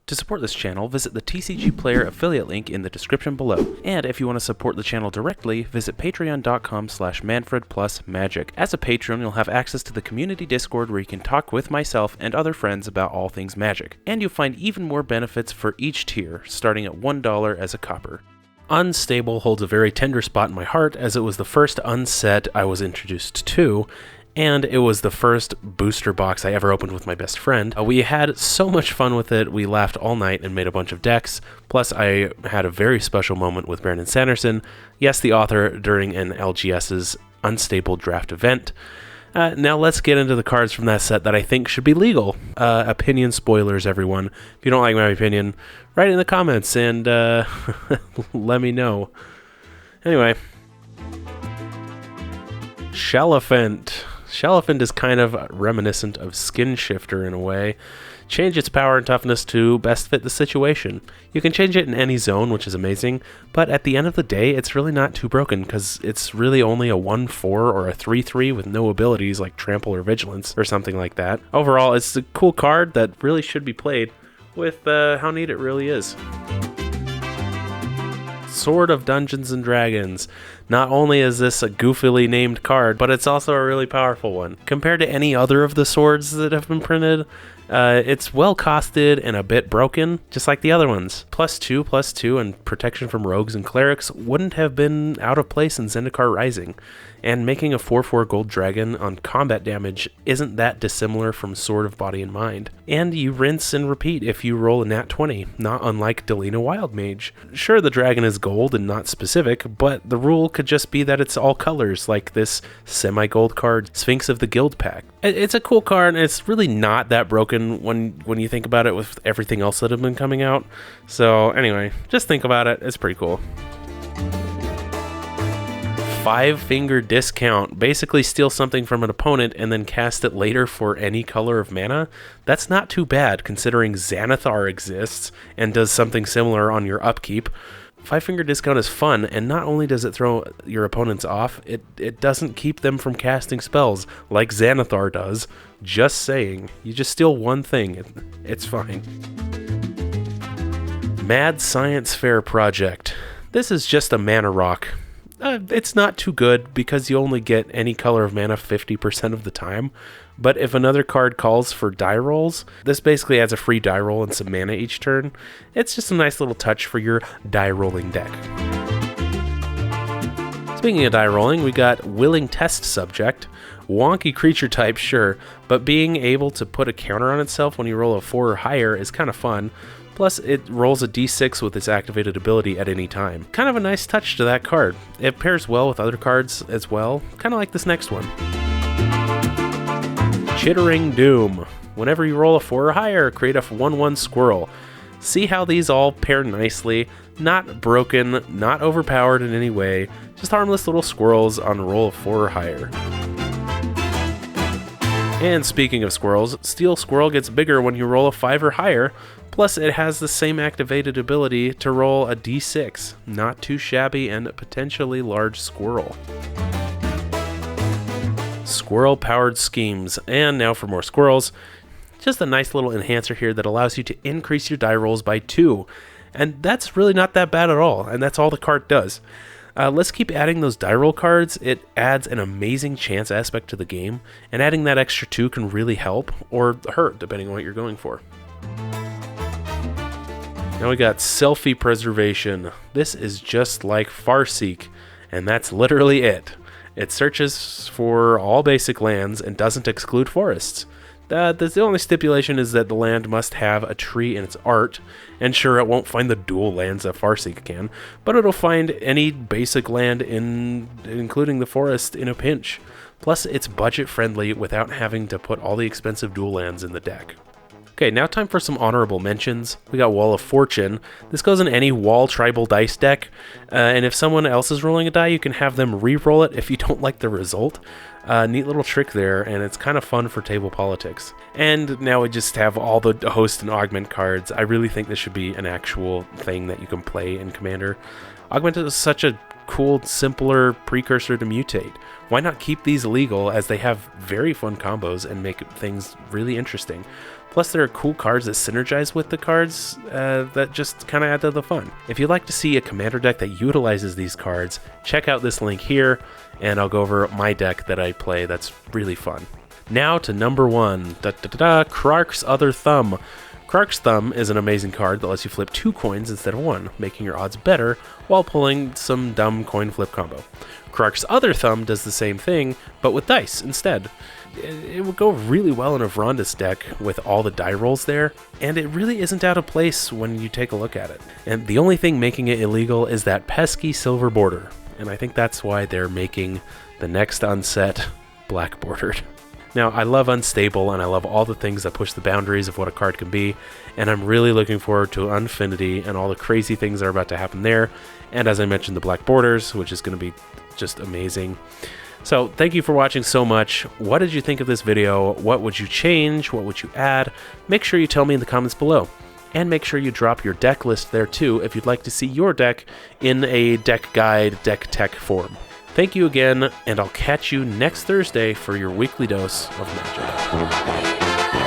To support this channel, visit the TCGplayer affiliate link in the description below. And if you want to support the channel directly, visit patreon.com/ManfredPlusMagic. As a patron, you'll have access to the community Discord where you can talk with myself and other friends about all things magic. And you'll find even more benefits for each tier, starting at $1 as a copper. Unstable holds a very tender spot in my heart as it was the first unset I was introduced to, and it was the first booster box I ever opened with my best friend. We had so much fun with it, we laughed all night and made a bunch of decks, plus I had a very special moment with Brandon Sanderson, yes, the author, during an LGS's Unstable draft event. Now let's get into the cards from that set that I think should be legal. Opinion spoilers, everyone. If you don't like my opinion, write it in the comments and let me know. Anyway. Sheliphant. Shellaphand is kind of reminiscent of Skin Shifter in a way. Change its power and toughness to best fit the situation. You can change it in any zone, which is amazing, but at the end of the day, it's really not too broken because it's really only a 1/4 or a 3/3 with no abilities like Trample or Vigilance or something like that. Overall, it's a cool card that really should be played with how neat it really is. Sword of Dungeons and Dragons. Not only is this a goofily named card, but it's also a really powerful one. Compared to any other of the swords that have been printed, it's well costed and a bit broken, just like the other ones. +2/+2 and protection from rogues and clerics wouldn't have been out of place in Zendikar Rising, and making a 4/4 gold dragon on combat damage isn't that dissimilar from Sword of Body and Mind. And you rinse and repeat if you roll a nat 20, not unlike Delina Wildmage. Sure, the dragon is gold and not specific, but the rule could just be that it's all colors, like this semi-gold card, Sphinx of the Guild Pack. It's a cool card, and it's really not that broken when you think about it with everything else that have been coming out. So anyway, just think about it. It's pretty cool. 5-finger discount. Basically steal something from an opponent and then cast it later for any color of mana. That's not too bad considering Xanathar exists and does something similar on your upkeep. 5-finger discount is fun, and not only does it throw your opponents off, it doesn't keep them from casting spells like Xanathar does. Just saying. You just steal one thing. It's fine. Mad Science Fair Project. This is just a mana rock. It's not too good because you only get any color of mana 50% of the time, but if another card calls for die rolls, this basically adds a free die roll and some mana each turn. It's just a nice little touch for your die rolling deck. Speaking of die rolling, we got Willing Test Subject. Wonky creature type, sure, but being able to put a counter on itself when you roll a 4 or higher is kind of fun. Plus, it rolls a d6 with its activated ability at any time. Kind of a nice touch to that card. It pairs well with other cards as well, kind of like this next one. Chittering Doom. Whenever you roll a 4 or higher, create a 1/1 squirrel. See how these all pair nicely? Not broken, not overpowered in any way, just harmless little squirrels on a roll of 4 or higher. And speaking of squirrels, Steel Squirrel gets bigger when you roll a 5 or higher, plus it has the same activated ability to roll a d6. Not too shabby and potentially large squirrel. Squirrel-powered schemes. And now for more squirrels. Just a nice little enhancer here that allows you to increase your die rolls by 2. And that's really not that bad at all, and that's all the card does. Let's keep adding those die roll cards. It adds an amazing chance aspect to the game, and adding that extra 2 can really help, or hurt, depending on what you're going for. Now we got Selfie Preservation. This is just like Farseek, and that's literally it. It searches for all basic lands and doesn't exclude forests. The only stipulation is that the land must have a tree in its art, and sure, it won't find the dual lands that Farseek can, but it'll find any basic land, including the forest, in a pinch. Plus, it's budget-friendly without having to put all the expensive dual lands in the deck. Okay, now time for some honorable mentions. We got Wall of Fortune. This goes in any wall tribal dice deck, and if someone else is rolling a die, you can have them re-roll it if you don't like the result. Neat little trick there, and it's kind of fun for table politics. And now we just have all the host and augment cards. I really think this should be an actual thing that you can play in Commander. Augment is such a cool, simpler precursor to Mutate. Why not keep these legal, as they have very fun combos and make things really interesting. Plus, there are cool cards that synergize with the cards that just kind of add to the fun. If you'd like to see a commander deck that utilizes these cards, check out this link here, and I'll go over my deck that I play that's really fun. Now to number 1, Krark's Other Thumb. Krark's Thumb is an amazing card that lets you flip 2 coins instead of 1, making your odds better while pulling some dumb coin flip combo. Krark's Other Thumb does the same thing, but with dice instead. It would go really well in a Vrondis deck with all the die rolls there, and it really isn't out of place when you take a look at it. And the only thing making it illegal is that pesky silver border, and I think that's why they're making the next unset black bordered. Now, I love Unstable, and I love all the things that push the boundaries of what a card can be, and I'm really looking forward to Unfinity and all the crazy things that are about to happen there, and as I mentioned, the black borders, which is going to be just amazing. So, thank you for watching so much. What did you think of this video? What would you change? What would you add? Make sure you tell me in the comments below. And make sure you drop your deck list there too if you'd like to see your deck in a deck guide, deck tech form. Thank you again, and I'll catch you next Thursday for your weekly dose of magic.